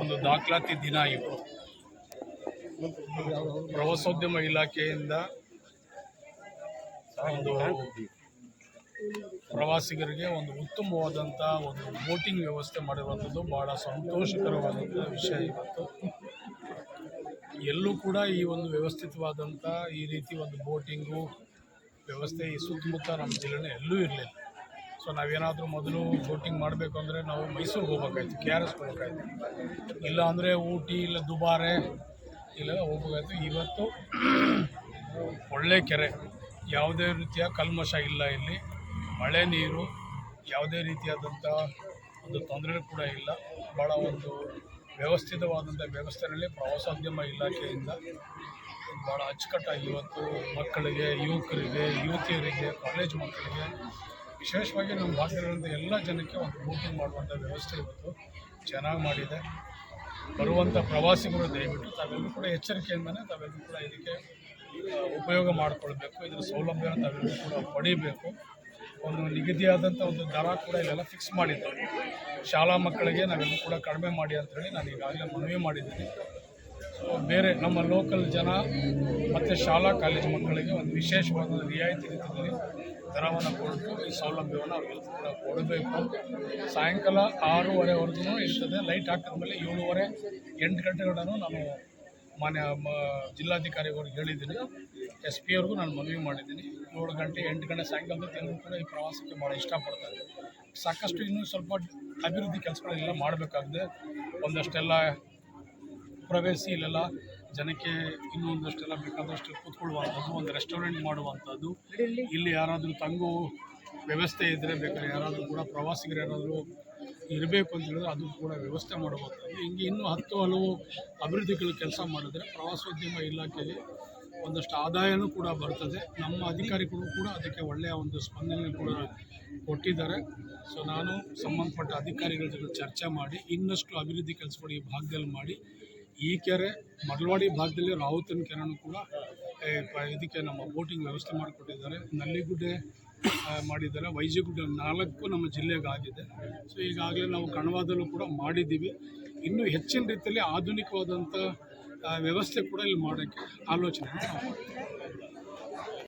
ಒಂದು ದಾಖಲಾತಿ ದಿನ ಇವು. ಪ್ರವಾಸೋದ್ಯಮ ಇಲಾಖೆಯಿಂದ ಒಂದು ಪ್ರವಾಸಿಗರಿಗೆ ಒಂದು ಉತ್ತಮವಾದಂಥ ಒಂದು ಬೋಟಿಂಗ್ ವ್ಯವಸ್ಥೆ ಮಾಡಿರುವಂಥದ್ದು ಭಾಳ ಸಂತೋಷಕರವಾದಂಥ ವಿಷಯ. ಇವತ್ತು ಎಲ್ಲೂ ಕೂಡ ಈ ಒಂದು ವ್ಯವಸ್ಥಿತವಾದಂಥ ಈ ರೀತಿ ಒಂದು ಬೋಟಿಂಗು ವ್ಯವಸ್ಥೆ ಈ ಸುತ್ತಮುತ್ತ ನಮ್ಮ ಜಿಲ್ಲೆನೇ ಎಲ್ಲೂ ಇರಲಿಲ್ಲ. ಸೊ ನಾವೇನಾದರೂ ಮೊದಲು ಬೋಟಿಂಗ್ ಮಾಡಬೇಕು ಅಂದರೆ ನಾವು ಮೈಸೂರಿಗೆ ಹೋಗ್ಬೇಕಾಯ್ತು, KRS ಹೋಗ್ಬೇಕಾಯ್ತು, ಇಲ್ಲ ಅಂದರೆ ಊಟಿ, ಇಲ್ಲ ದುಬಾರೆ, ಇಲ್ಲೆಲ್ಲ ಹೋಗ್ಬೇಕಾಯ್ತು. ಇವತ್ತು ಒಳ್ಳೆ ಕೆರೆ, ಯಾವುದೇ ರೀತಿಯ ಕಲ್ಮಶ ಇಲ್ಲ, ಇಲ್ಲಿ ಮಳೆ ನೀರು, ಯಾವುದೇ ರೀತಿಯಾದಂಥ ಒಂದು ತೊಂದರೆ ಕೂಡ ಇಲ್ಲ. ಭಾಳ ಒಂದು ವ್ಯವಸ್ಥಿತವಾದಂಥ ವ್ಯವಸ್ಥೆಯಲ್ಲಿ ಪ್ರವಾಸೋದ್ಯಮ ಇಲಾಖೆಯಿಂದ ಭಾಳ ಅಚ್ಚುಕಟ್ಟಾಗಿ ಇವತ್ತು ಮಕ್ಕಳಿಗೆ, ಯುವಕರಿಗೆ, ಯುವತಿಯರಿಗೆ, ಕಾಲೇಜ್ ಮಕ್ಕಳಿಗೆ, ವಿಶೇಷವಾಗಿ ನಮ್ಮ ಭಾಗದಲ್ಲಿರುವಂಥ ಎಲ್ಲ ಜನಕ್ಕೆ ಒಂದು ಬೋಟಿಂಗ್ ಮಾಡುವಂಥ ವ್ಯವಸ್ಥೆ ಇವತ್ತು ಚೆನ್ನಾಗಿ ಮಾಡಿದೆ. ಬರುವಂಥ ಪ್ರವಾಸಿಗರು ದಯವಿಟ್ಟು ತಾವೆಲ್ಲರೂ ಕೂಡ ಎಚ್ಚರಿಕೆಯಿಂದಲೇ ತಾವೆಲ್ಲರೂ ಕೂಡ ಇದಕ್ಕೆ ಉಪಯೋಗ ಮಾಡಿಕೊಳ್ಬೇಕು. ಇದರ ಸೌಲಭ್ಯವನ್ನು ತಾವೆಲ್ಲರೂ ಕೂಡ ಪಡೀಬೇಕು. ಒಂದು ನಿಗದಿಯಾದಂಥ ಒಂದು ದರ ಕೂಡ ಇಲ್ಲೆಲ್ಲ ಫಿಕ್ಸ್ ಮಾಡಿದ್ದಾರೆ. ಶಾಲಾ ಮಕ್ಕಳಿಗೆ ನಾವೆಲ್ಲೂ ಕೂಡ ಕಡಿಮೆ ಮಾಡಿ ಅಂಥೇಳಿ ನಾನು ಈಗಾಗಲೇ ಮನವಿ ಮಾಡಿದ್ದೀನಿ. ಸೊ ಬೇರೆ ನಮ್ಮ ಲೋಕಲ್ ಜನ ಮತ್ತು ಶಾಲಾ ಕಾಲೇಜು ಮಕ್ಕಳಿಗೆ ಒಂದು ವಿಶೇಷವಾದ ರಿಯಾಯಿತಿ ರೀತಿಯಲ್ಲಿ ದರವನ್ನು ಕೊಟ್ಟು ಈ ಸೌಲಭ್ಯವನ್ನು ಅವರೆಲ್ಲರೂ ಕೂಡ ಕೊಡಬೇಕು. ಸಾಯಂಕಾಲ 6:30ವರೆಗೂ ಇರ್ತದೆ. ಲೈಟ್ ಹಾಕಿದ ಮೇಲೆ 7:30, 8 ಗಂಟೆಗಳನ್ನು ನಾನು ಮಾನ್ಯ ಜಿಲ್ಲಾಧಿಕಾರಿಗಳಿಗೆ ಹೇಳಿದ್ದೀನಿ. SP ಅವ್ರಿಗೂ ನಾನು ಮನವಿ ಮಾಡಿದ್ದೀನಿ. 7 ಗಂಟೆ, 8 ಗಂಟೆ ಸಾಯಂಕಾಲದ ಎಲ್ಲರೂ ಕೂಡ ಈ ಪ್ರವಾಸಕ್ಕೆ ಭಾಳ ಇಷ್ಟಪಡ್ತಾರೆ. ಸಾಕಷ್ಟು ಇನ್ನೂ ಸ್ವಲ್ಪ ಅಭಿವೃದ್ಧಿ ಕೆಲಸಗಳೆಲ್ಲ ಮಾಡಬೇಕಾಗಿದೆ. ಒಂದಷ್ಟೆಲ್ಲ ಪ್ರವೇಶಿ ಇಲ್ಲೆಲ್ಲ ಜನಕ್ಕೆ ಇನ್ನೂ ಒಂದಷ್ಟೆಲ್ಲ ಬೇಕಾದಷ್ಟು ಕೂತ್ಕೊಳ್ಳುವಂಥದ್ದು, ಒಂದು ರೆಸ್ಟೋರೆಂಟ್ ಮಾಡುವಂಥದ್ದು, ಇಲ್ಲಿ ಯಾರಾದರೂ ತಂಗೋ ವ್ಯವಸ್ಥೆ ಇದ್ದರೆ ಬೇಕಾದ್ರೆ ಯಾರಾದರೂ ಕೂಡ ಪ್ರವಾಸಿಗರು ಯಾರಾದರೂ ಇರಬೇಕು ಅಂತ ಹೇಳಿದ್ರೆ ಅದು ಕೂಡ ವ್ಯವಸ್ಥೆ ಮಾಡುವಂಥದ್ದು. ಹಿಂಗೆ ಇನ್ನೂ 10 ಹಲವು ಅಭಿವೃದ್ಧಿಗಳು ಕೆಲಸ ಮಾಡಿದ್ರೆ ಪ್ರವಾಸೋದ್ಯಮ ಇಲಾಖೆಗೆ ಒಂದಷ್ಟು ಆದಾಯನೂ ಕೂಡ ಬರ್ತದೆ. ನಮ್ಮ ಅಧಿಕಾರಿಗಳು ಕೂಡ ಅದಕ್ಕೆ ಒಳ್ಳೆಯ ಒಂದು ಸ್ಪಂದನೆ ಕೂಡ ಕೊಟ್ಟಿದ್ದಾರೆ. ಸೊ ನಾನು ಸಂಬಂಧಪಟ್ಟ ಅಧಿಕಾರಿಗಳ ಜೊತೆ ಚರ್ಚೆ ಮಾಡಿ ಇನ್ನಷ್ಟು ಅಭಿವೃದ್ಧಿ ಕೆಲಸಗಳು ಈ ಭಾಗದಲ್ಲಿ ಮಾಡಿ, ಈ ಕೆರೆ ಮರಳವಾಡಿ ಭಾಗದಲ್ಲಿ ರಾವುತನ ಕೆರೆನೂ ಕೂಡ ಇದಕ್ಕೆ ನಮ್ಮ ಬೋಟಿಂಗ್ ವ್ಯವಸ್ಥೆ ಮಾಡಿಕೊಟ್ಟಿದ್ದಾರೆ. ನಲ್ಲಿಗುಡ್ಡೆ ಮಾಡಿದ್ದಾರೆ, ವೈಜಿಗುಡ್ಡೆ 4 ನಮ್ಮ ಜಿಲ್ಲೆಗೆ ಆಗಿದೆ. ಸೊ ಈಗಾಗಲೇ ನಾವು ಕಣವಾದಲ್ಲೂ ಕೂಡ ಮಾಡಿದ್ದೀವಿ. ಇನ್ನೂ ಹೆಚ್ಚಿನ ರೀತಿಯಲ್ಲಿ ಆಧುನಿಕವಾದಂಥ ವ್ಯವಸ್ಥೆ ಕೂಡ ಇಲ್ಲಿ ಮಾಡೋಕ್ಕೆ ಆಲೋಚನೆ